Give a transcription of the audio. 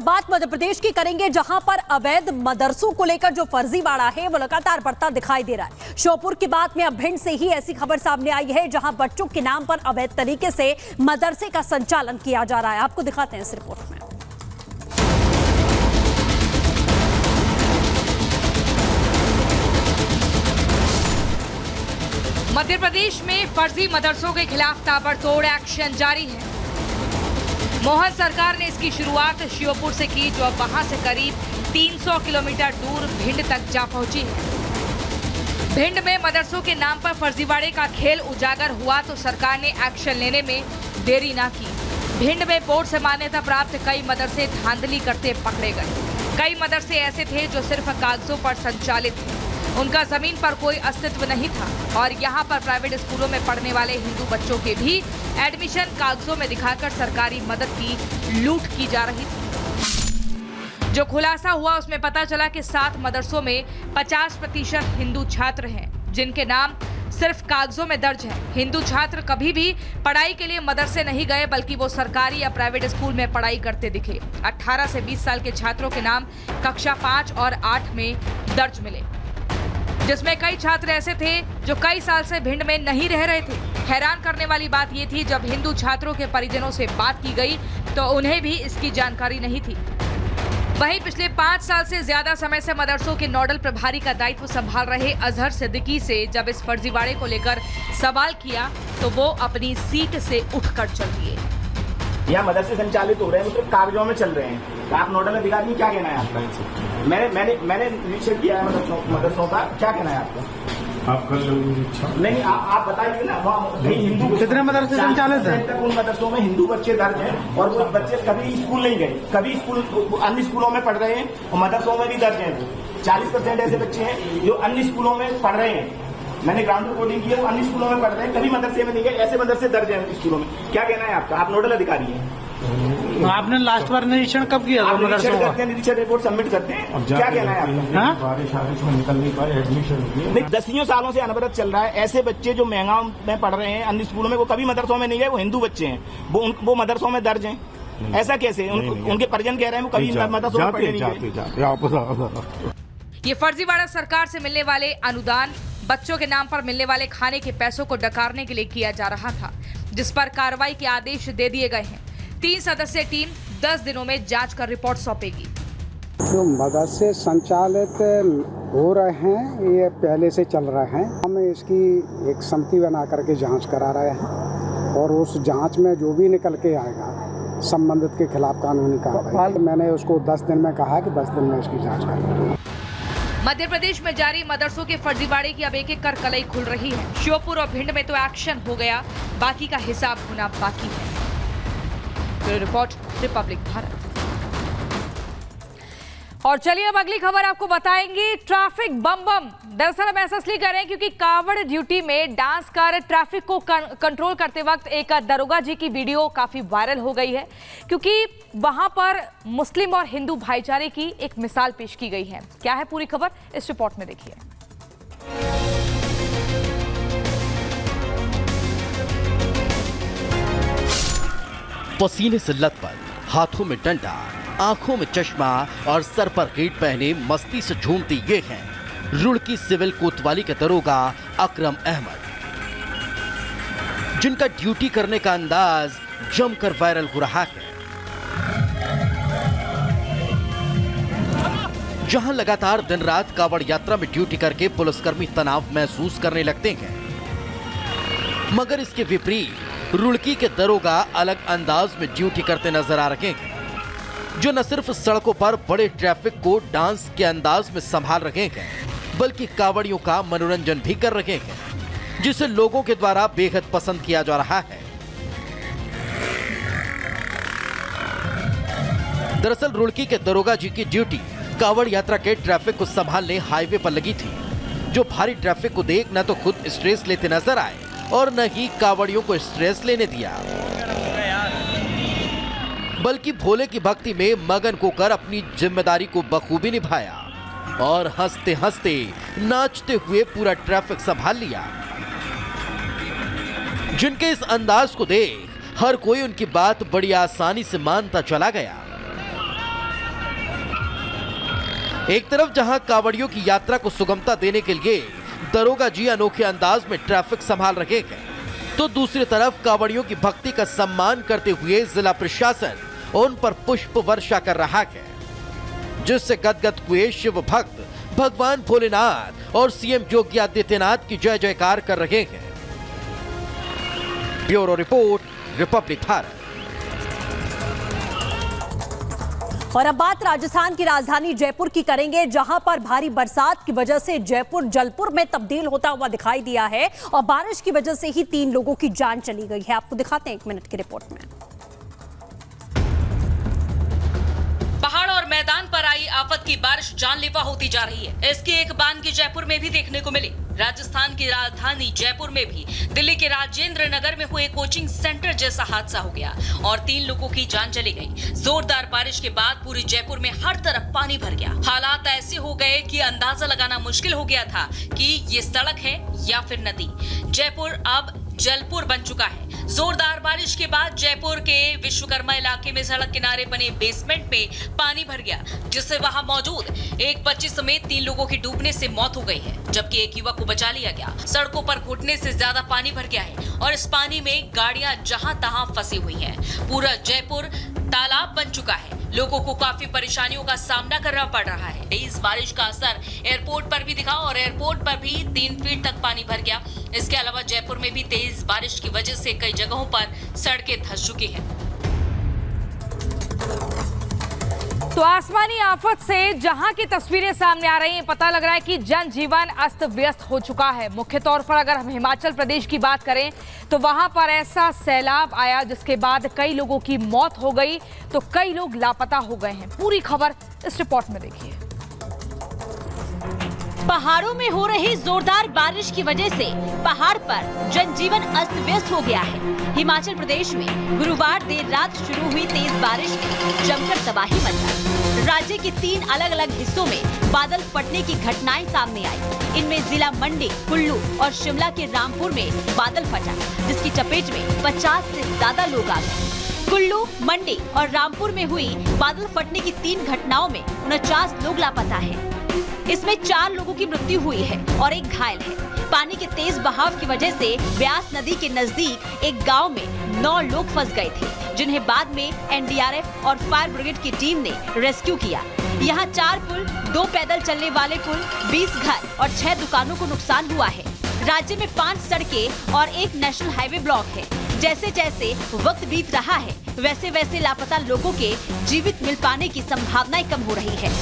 बात मध्य प्रदेश की करेंगे, जहां पर अवैध मदरसों को लेकर जो फर्जीवाड़ा है वो लगातार बढ़ता दिखाई दे रहा है। श्योपुर की बात में अब भिंड से ही ऐसी खबर सामने आई है, जहां बच्चों के नाम पर अवैध तरीके से मदरसे का संचालन किया जा रहा है। आपको दिखाते हैं इस रिपोर्ट में। मध्य प्रदेश में फर्जी मदरसों के खिलाफ ताबड़तोड़ एक्शन जारी है। मोहन सरकार ने इसकी शुरुआत श्योपुर से की, जो अब वहां से करीब 300 किलोमीटर दूर भिंड तक जा पहुंची है। भिंड में मदरसों के नाम पर फर्जीवाड़े का खेल उजागर हुआ तो सरकार ने एक्शन लेने में देरी ना की। भिंड में बोर्ड से मान्यता प्राप्त कई मदरसे धांधली करते पकड़े गए। कई मदरसे ऐसे थे जो सिर्फ कागजों पर संचालित थे, उनका जमीन पर कोई अस्तित्व नहीं था और यहाँ पर प्राइवेट स्कूलों में पढ़ने वाले हिंदू बच्चों के भी एडमिशन कागजों में दिखाकर सरकारी मदद की लूट की जा रही थी। जो खुलासा हुआ उसमें पता चला कि 7 मदरसों में 50% हिंदू छात्र हैं, जिनके नाम सिर्फ कागजों में दर्ज है। हिंदू छात्र कभी भी पढ़ाई के लिए मदरसे नहीं गए, बल्कि वो सरकारी या प्राइवेट स्कूल में पढ़ाई करते दिखे। 18 से 20 साल के छात्रों के नाम कक्षा 5 और 8 में दर्ज मिले, जिसमें कई छात्र ऐसे थे जो कई साल से भिंड में नहीं रह रहे थे। हैरान करने वाली बात ये थी, जब हिंदू छात्रों के परिजनों से बात की गई तो उन्हें भी इसकी जानकारी नहीं थी। वहीं पिछले 5 साल से ज्यादा समय से मदरसों के नोडल प्रभारी का दायित्व संभाल रहे अजहर सिद्दीकी से जब इस फर्जीवाड़े को लेकर सवाल किया तो वो अपनी सीट से उठकर चल दिए। यहाँ मदरसे संचालित हो रहे हैं, मतलब कागजों में चल रहे हैं। आप नोडल अधिकारी, क्या कहना है आपका? मैंने निरीक्षण किया है मदरसों का, क्या कहना है आपका? आप कर लो। नहीं, आप बताइए ना। हिंदू कितने मदरसे संचालित हैं? उन मदरसों में हिंदू बच्चे दर्ज हैं और वो बच्चे कभी स्कूल नहीं गए, कभी स्कूल अन्य स्कूलों में पढ़ रहे हैं और मदरसों में भी दर्ज हैं। 40% ऐसे बच्चे हैं जो अन्य स्कूलों में पढ़ रहे हैं। मैंने ग्राउंड रिपोर्टिंग की है, वो अन्य स्कूलों में पढ़ रहे हैं, कभी मदरसे में नहीं गए। ऐसे मदरसे दर्ज हैं स्कूलों में। क्या कहना है आपका? आप नोडल अधिकारी हैं। आपने लास्ट बार निरीक्षण कब किया था? निरीक्षण रिपोर्ट सबमिट करते हैं। क्या कहना है आपका? बारिश में निकल नहीं पाए, एडमिशन नहीं, 10 सालों से अनवरत चल रहा है। ऐसे बच्चे जो महंगा में पढ़ रहे हैं अन्य स्कूलों में, वो कभी मदरसों में नहीं गए, वो हिंदू बच्चे हैं, वो मदरसों में दर्ज हैं। ऐसा कैसे? उनके परिजन कह रहे हैं वो कभी मदरसों में पढ़े नहीं गए। ये फर्जीवाड़ा सरकार से मिलने वाले अनुदान, बच्चों के नाम पर मिलने वाले खाने के पैसों को डकारने के लिए किया जा रहा था, जिस पर कार्रवाई के आदेश दे दिए गए हैं। 3 सदस्यीय टीम 10 दिनों में जांच कर रिपोर्ट सौंपेगी। जो मदरसे संचालित हो रहे हैं ये पहले से चल रहे हैं। हम इसकी एक समिति बना करके जांच करा रहे हैं और उस जांच में जो भी निकल के आएगा संबंधित के खिलाफ कानूनी कार्रवाई। मैंने उसको 10 दिन में कहा कि 10 दिन में इसकी जांच करेंगे। मध्य प्रदेश में जारी मदरसों के फर्जीवाड़े की अब एक-एक कर कलई खुल रही है। श्योपुर और भिंड में तो एक्शन हो गया, बाकी का हिसाब होना बाकी है। Report Republic Bharat. और चलिए अब अगली खबर आपको बताएंगे। ट्रैफिक बम बम। दरअसल हम ऐसा इसलिए कर रहे हैं क्योंकि कावड़ ड्यूटी में डांस कर ट्रैफिक को कंट्रोल करते वक्त एक दरोगा जी की वीडियो काफी वायरल हो गई है, क्योंकि वहां पर मुस्लिम और हिंदू भाईचारे की एक मिसाल पेश की गई है। क्या है पूरी खबर, इस रिपोर्ट में देखिए। पसीने से लथपथ, हाथों में डंडा, आंखों में चश्मा और सर पर कीट पहने मस्ती से झूमते ये हैं रुड़की सिविल कोतवाली के दरोगा अकरम अहमद, जिनका ड्यूटी करने का अंदाज जमकर वायरल हो रहा है। जहां लगातार दिन रात कावड़ यात्रा में ड्यूटी करके पुलिसकर्मी तनाव महसूस करने लगते हैं, मगर इसके विपरीत रुड़की के दरोगा अलग अंदाज में ड्यूटी करते नजर आ रहे हैं, जो न सिर्फ सड़कों पर बड़े ट्रैफिक को डांस के अंदाज में संभाल रहे हैं, बल्कि कावड़ियों का मनोरंजन भी कर रहे हैं, जिसे लोगों के द्वारा बेहद पसंद किया जा रहा है। दरअसल रुड़की के दरोगा जी की ड्यूटी कावड़ यात्रा के ट्रैफिक को संभालने हाईवे पर लगी थी, जो भारी ट्रैफिक को देख न तो खुद स्ट्रेस लेते नजर आए और न ही कावड़ियों को स्ट्रेस लेने दिया, बल्कि भोले की भक्ति में मगन होकर अपनी जिम्मेदारी को बखूबी निभाया और हंसते हंसते नाचते हुए पूरा ट्रैफिक संभाल लिया। जिनके इस अंदाज को देख हर कोई उनकी बात बड़ी आसानी से मानता चला गया। एक तरफ जहां कांवड़ियों की यात्रा को सुगमता देने के लिए दरोगा जी अनोखे अंदाज में ट्रैफिक संभाल रहे हैं, तो दूसरी तरफ कांवड़ियों की भक्ति का सम्मान करते हुए जिला प्रशासन उन पर पुष्प वर्षा कर रहा है, जिससे गदगद हुए शिव भक्त भगवान भोलेनाथ और सीएम योगी आदित्यनाथ की जय जयकार कर रहे हैं। Bureau report, Republic Bharat. और अब बात राजस्थान की राजधानी जयपुर की करेंगे, जहां पर भारी बरसात की वजह से जयपुर जलपुर में तब्दील होता हुआ दिखाई दिया है और बारिश की वजह से ही 3 लोगों की जान चली गई है। आपको दिखाते हैं 1 मिनट की रिपोर्ट में। पहाड़ और मैदान पर आई आफत की बारिश जानलेवा होती जा रही है। इसकी एक बानगी जयपुर में भी देखने को मिली। राजस्थान की राजधानी जयपुर में भी दिल्ली के राजेंद्र नगर में हुए कोचिंग सेंटर जैसा हादसा हो गया और 3 लोगों की जान चली गई। जोरदार बारिश के बाद पूरी जयपुर में हर तरफ पानी भर गया। हालात ऐसे हो गए कि अंदाजा लगाना मुश्किल हो गया था कि ये सड़क है या फिर नदी। जयपुर अब जलपुर बन चुका है। जोरदार बारिश के बाद जयपुर के विश्वकर्मा इलाके में सड़क किनारे बने बेसमेंट में पानी भर गया, जिससे वहां मौजूद एक बच्ची समेत 3 लोगों की डूबने से मौत हो गई है, जबकि एक युवक को बचा लिया गया। सड़कों पर घुटने से ज्यादा पानी भर गया है और इस पानी में गाड़ियां जहां तहां फंसी हुई हैं। पूरा जयपुर तालाब बन चुका है। लोगों को काफी परेशानियों का सामना करना पड़ रहा है। इस बारिश का असर एयरपोर्ट पर भी दिखा और एयरपोर्ट पर भी 3 फीट तक पानी भर गया। इसके अलावा जयपुर में भी तेज बारिश की वजह से कई जगहों पर सड़कें धंस चुकी हैं। तो आसमानी आफत से जहां की तस्वीरें सामने आ रही हैं, पता लग रहा है कि जनजीवन अस्त व्यस्त हो चुका है। मुख्य तौर पर अगर हम हिमाचल प्रदेश की बात करें तो वहां पर ऐसा सैलाब आया जिसके बाद कई लोगों की मौत हो गई, तो कई लोग लापता हो गए हैं। पूरी खबर इस रिपोर्ट में देखिए। पहाड़ों में हो रही जोरदार बारिश की वजह से पहाड़ पर जनजीवन अस्त व्यस्त हो गया है। हिमाचल प्रदेश में गुरुवार देर रात शुरू हुई तेज बारिश ने जमकर तबाही मचाई। राज्य के 3 अलग अलग हिस्सों में बादल फटने की घटनाएं सामने आई। इनमें जिला मंडी, कुल्लू और शिमला के रामपुर में बादल फटा, जिसकी चपेट में 50 से ज्यादा लोग आ गए। कुल्लू, मंडी और रामपुर में हुई बादल फटने की 3 घटनाओं में 49 लोग लापता हैं। इसमें 4 लोगों की मृत्यु हुई है और 1 घायल है। पानी के तेज बहाव की वजह से व्यास नदी के नजदीक एक गांव में 9 लोग फंस गए थे, जिन्हें बाद में एनडीआरएफ और फायर ब्रिगेड की टीम ने रेस्क्यू किया। यहाँ 4 पुल, 2 पैदल चलने वाले पुल, 20 घर और 6 दुकानों को नुकसान हुआ है। राज्य में 5 सड़कें और 1 नेशनल हाईवे ब्लॉक है। जैसे जैसे वक्त बीत रहा है, वैसे वैसे लापता लोगों के जीवित मिल पाने की संभावनाएं कम हो रही है।